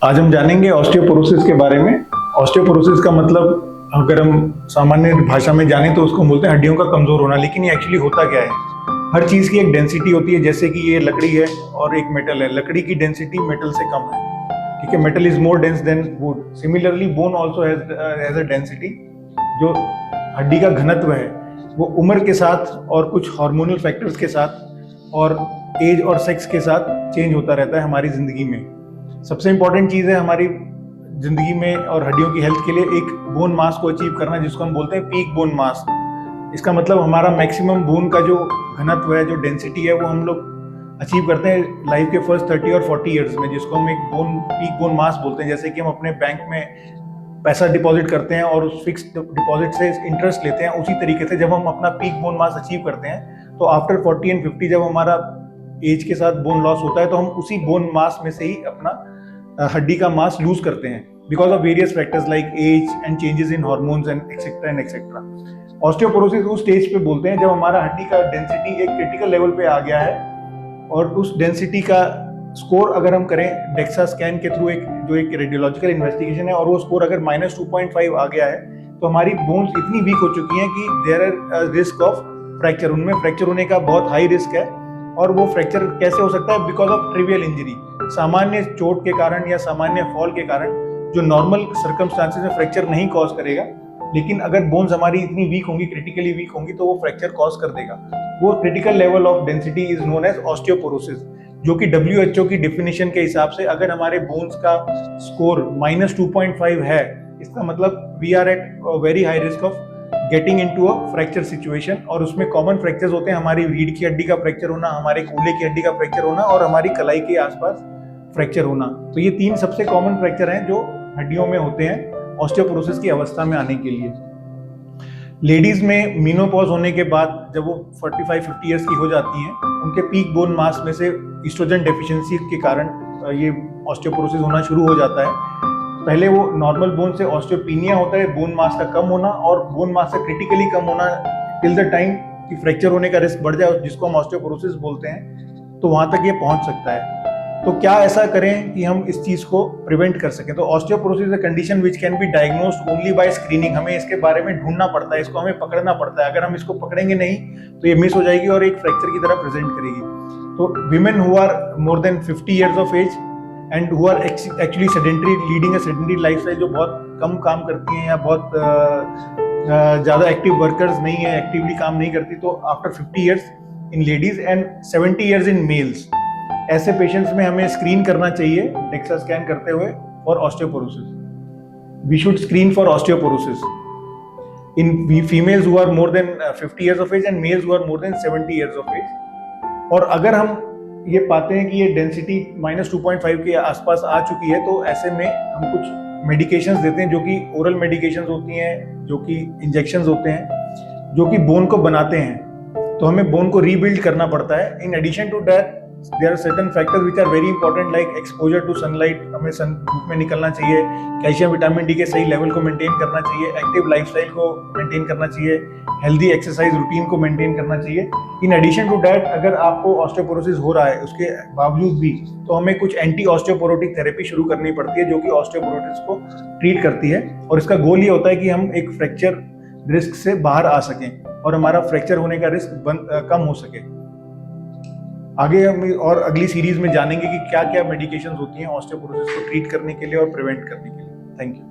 आज हम जानेंगे ऑस्टियोपोरोसिस के बारे में। ऑस्टियोपोरोसिस का मतलब अगर हम सामान्य भाषा में जानें तो उसको बोलते हैं हड्डियों का कमजोर होना। लेकिन ये एक्चुअली होता क्या है? हर चीज़ की एक डेंसिटी होती है। जैसे कि ये लकड़ी है और एक मेटल है। लकड़ी की डेंसिटी मेटल से कम है, ठीक है। Metal is more dense then would. Similarly bone also has a density. जो हड्डी का घनत्व है वो उम्र के साथ और कुछ हार्मोनल फैक्टर्स के साथ और एज और सेक्स के साथ चेंज होता रहता है हमारी जिंदगी में। सबसे इंपॉर्टेंट चीज़ है हमारी जिंदगी में और हड्डियों की हेल्थ के लिए एक बोन मास को अचीव करना, जिसको हम बोलते हैं पीक बोन मास। इसका मतलब हमारा मैक्सिमम बोन का जो घनत्व है, जो डेंसिटी है, वो हम लोग अचीव करते हैं लाइफ के फर्स्ट 30 और 40 ईयर्स में, जिसको हम एक पीक बोन मास बोलते हैं। जैसे कि हम अपने बैंक में पैसा डिपॉजिट करते हैं और उस फिक्स डिपॉजिट से इंटरेस्ट लेते हैं, उसी तरीके से जब हम अपना पीक बोन मास अचीव करते हैं तो आफ्टर 40 एंड 50 जब हमारा एज के साथ बोन लॉस होता है तो हम उसी बोन मास में से ही अपना हड्डी का मास लूज करते हैं because of various factors like age and changes in hormones and etcetera. Osteoporosis उस स्टेज पे बोलते हैं जब हमारा हड्डी का डेंसिटी एक क्रिटिकल लेवल पे आ गया है और उस डेंसिटी का स्कोर अगर हम करें डेक्सा स्कैन के थ्रू, एक रेडियोलॉजिकल इन्वेस्टिगेशन है, और वो स्कोर अगर -2.5 आ गया है तो हमारी बोन्स इतनी वीक हो चुकी हैं कि there are risk of fracture. उनमें फ्रैक्चर होने का बहुत हाई रिस्क है। और वो फ्रैक्चर कैसे हो सकता है? बिकॉज ऑफ ट्रिवियल इंजरी, सामान्य चोट के कारण या सामान्य फॉल के कारण, जो नॉर्मल सर्कमस्टांसेस में फ्रैक्चर नहीं कॉज करेगा। लेकिन अगर बोन्स हमारी इतनी वीक होंगी, क्रिटिकली वीक होंगी, तो वो फ्रैक्चर कॉज कर देगा। वो critical level of density is known as osteoporosis, जो कि WHO की डेफिनेशन के हिसाब से अगर हमारे बोन्स का स्कोर -2.5 है, इसका मतलब we are at very high risk of getting into a fracture situation. और उसमें कॉमन फ्रैक्चर्स होते हैं हमारी रीढ़ की हड्डी का फ्रैक्चर होना, हमारे कूल्हे की हड्डी का फ्रैक्चर होना और हमारी कलाई के आसपास फ्रैक्चर होना। तो ये 3 सबसे कॉमन फ्रैक्चर हैं जो हड्डियों में होते हैं ऑस्टियोपोरोसिस की अवस्था में आने के लिए। लेडीज में मीनोपॉज होने के बाद जब वो 45-50 ईयर्स की हो जाती हैं, उनके पीक बोन मास में से ईस्ट्रोजन डेफिशिएंसी के कारण ये ऑस्टियोपोरोसिस होना शुरू हो जाता है। पहले वो नॉर्मल बोन से ऑस्टियोपिनिया होता है, बोन मास का कम होना, और बोन मास से क्रिटिकली कम होना टिल द टाइम कि फ्रैक्चर होने का रिस्क बढ़ जाए, जिसको हम ऑस्टियोपोरोसिस बोलते हैं। तो वहां तक ये पहुंच सकता है। तो क्या ऐसा करें कि हम इस चीज को प्रिवेंट कर सकें? तो osteoporosis is a condition which can be diagnosed only by screening. हमें इसके बारे में ढूंढना पड़ता है, इसको हमें पकड़ना पड़ता है। अगर हम इसको पकड़ेंगे नहीं तो ये मिस हो जाएगी और एक फ्रैक्चर की तरह प्रेजेंट करेगी। तो women who are more than 50 years of age and who are actually sedentary, leading a sedentary lifestyle, जो बहुत कम काम करती हैं या बहुत ज़्यादा एक्टिव वर्कर्स नहीं है, एक्टिवली काम नहीं करती, तो after 50 years in ladies and 70 years in males, ऐसे पेशेंट्स में हमें स्क्रीन करना चाहिए डेक्सा स्कैन करते हुए for osteoporosis. We should screen for osteoporosis in females who are more than 50 years of age and males who are more than 70 years of age. और अगर हम ये पाते हैं कि ये डेंसिटी -2.5 के आसपास आ चुकी है, तो ऐसे में हम कुछ मेडिकेशंस देते हैं, जो कि ओरल मेडिकेशंस होती हैं, जो कि इंजेक्शंस होते हैं, जो कि बोन को बनाते हैं। तो हमें बोन को रीबिल्ड करना पड़ता है। In addition to that there are certain factors which are very important like exposure to sunlight. हमें सन धूप में निकलना चाहिए, कैल्शियम विटामिन डी के सही लेवल को मेंटेन करना चाहिए, एक्टिव लाइफस्टाइल को मेंटेन करना चाहिए, हेल्दी एक्सरसाइज रूटीन को मेंटेन करना चाहिए। इन एडिशन टू दैट, अगर आपको ऑस्टियोपोरोसिस हो रहा है उसके बावजूद भी, तो हमें कुछ एंटी ऑस्टियोपोरोटिक थेरेपी शुरू करनी पड़ती है, जो कि ऑस्टियोपोरोसिस को ट्रीट करती है। और इसका गोल ये होता है कि हम एक फ्रैक्चर रिस्क से बाहर आ सकें और हमारा फ्रैक्चर होने का रिस्क कम हो सके। आगे हम और अगली सीरीज में जानेंगे कि क्या क्या मेडिकेशंस होती हैं ऑस्टियोपोरोसिस को ट्रीट करने के लिए और प्रिवेंट करने के लिए। Thank you.